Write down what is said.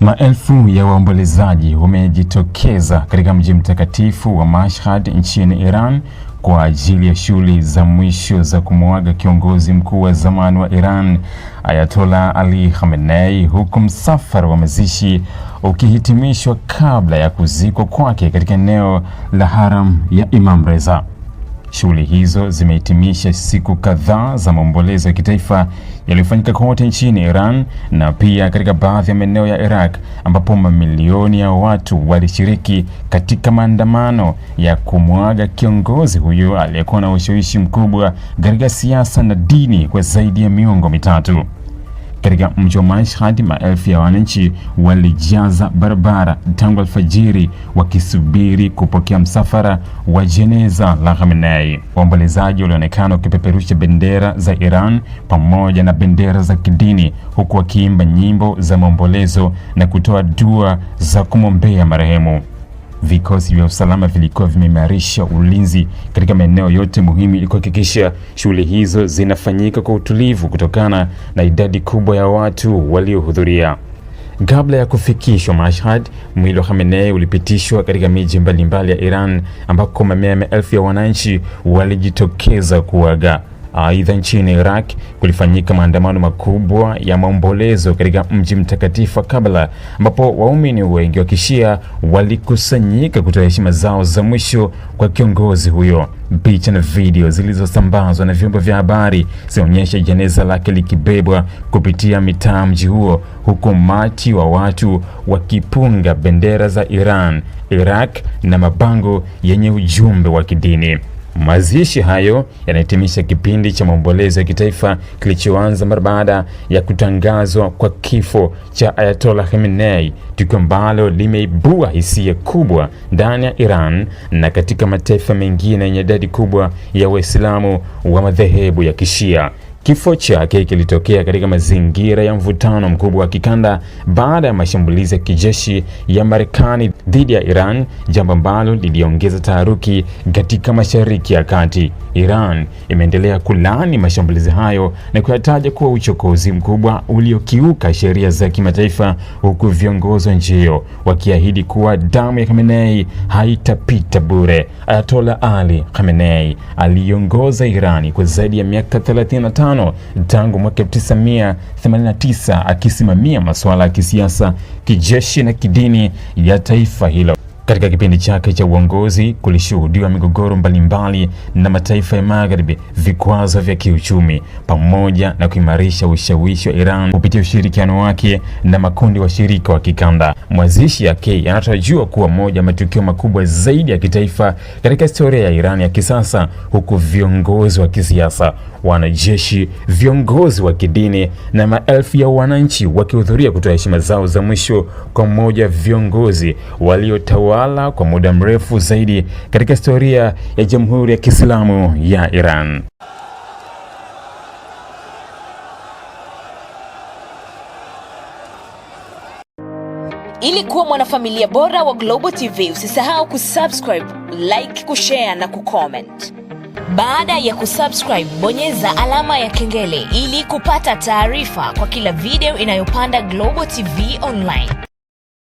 Maelfu ya waombolezaji wamejitokeza katika mji mtakatifu wa Mashhad nchini Iran kwa ajili ya shughuli za mwisho za kumuaga kiongozi mkuu wa zamani wa Iran, Ayatollah Ali Khamenei, huku msafara wa mazishi ukihitimishwa kabla ya kuzikwa kwake katika eneo la Haram ya Imam Reza. Shughuli hizo zimehitimisha siku kadhaa za maombolezo ya kitaifa yaliyofanyika kote nchini Iran na pia katika baadhi ya maeneo ya Iraq, ambapo mamilioni ya watu walishiriki katika maandamano ya kumwaga kiongozi huyo aliyekuwa na ushawishi mkubwa katika siasa na dini kwa zaidi ya miongo mitatu. Katika mji wa Mashhad, maelfu ya wananchi walijaza barabara tangu alfajiri wakisubiri kupokea msafara wa jeneza la Khamenei. Waombolezaji walionekana wakipeperusha bendera za Iran pamoja na bendera za kidini, huku wakiimba nyimbo za maombolezo na kutoa dua za kumwombea marehemu. Vikosi vya usalama vilikuwa vimeimarisha ulinzi katika maeneo yote muhimu ili kuhakikisha shughuli hizo zinafanyika kwa utulivu kutokana na idadi kubwa ya watu waliohudhuria. Kabla ya kufikishwa Mashhad, mwili wa Khamenei ulipitishwa katika miji mbalimbali ya Iran ambako mamia elfu ya wananchi walijitokeza kuaga. Aidha, nchini Iraq kulifanyika maandamano makubwa ya maombolezo katika mji mtakatifu wa Karbala, ambapo waumini wengi wa Kishia walikusanyika kutoa heshima zao za mwisho kwa kiongozi huyo. Picha na video zilizosambazwa na vyombo vya habari zinaonyesha jeneza lake likibebwa kupitia mitaa mji huo, huku umati wa watu wakipunga bendera za Iran, Iraq na mabango yenye ujumbe wa kidini. Mazishi hayo yanahitimisha kipindi cha maombolezo ya kitaifa kilichoanza mara baada ya kutangazwa kwa kifo cha Ayatollah Khamenei, tukio ambalo limeibua hisia kubwa ndani ya Iran na katika mataifa mengine yenye idadi kubwa ya Waislamu wa madhehebu ya Kishia. Kifo chake kilitokea katika mazingira ya mvutano mkubwa wa kikanda baada ya mashambulizi ya kijeshi ya Marekani dhidi ya Iran, jambo ambalo liliongeza taharuki katika Mashariki ya Kati. Iran imeendelea kulaani mashambulizi hayo na kuyataja kuwa uchokozi mkubwa uliokiuka sheria za kimataifa, huku viongozi wa nchi hiyo wakiahidi kuwa damu ya Khamenei haitapita bure. Ayatollah Ali Khamenei aliongoza Irani kwa zaidi ya miaka 35 tangu mwaka 1989, akisimamia masuala ya kisiasa, kijeshi na kidini ya taifa hilo. Katika kipindi chake cha uongozi kulishuhudiwa migogoro mbalimbali na mataifa ya Magharibi, vikwazo vya kiuchumi, pamoja na kuimarisha ushawishi wa Iran kupitia ushirikiano wake na makundi washirika wa kikanda. Mazishi yake yanatarajiwa kuwa moja ya matukio makubwa zaidi ya kitaifa katika historia ya Iran ya kisasa, huku viongozi wa kisiasa, wanajeshi, viongozi wa kidini na maelfu ya wananchi wakihudhuria kutoa heshima zao za mwisho kwa mmoja wa viongozi waliotawala kwa muda mrefu zaidi katika historia ya Jamhuri ya Kiislamu ya Iran. Ili kuwa mwanafamilia bora wa Global TV, usisahau kusubscribe, like, kushare na kucomment. Baada ya kusubscribe, bonyeza alama ya kengele ili kupata taarifa kwa kila video inayopanda Global TV Online.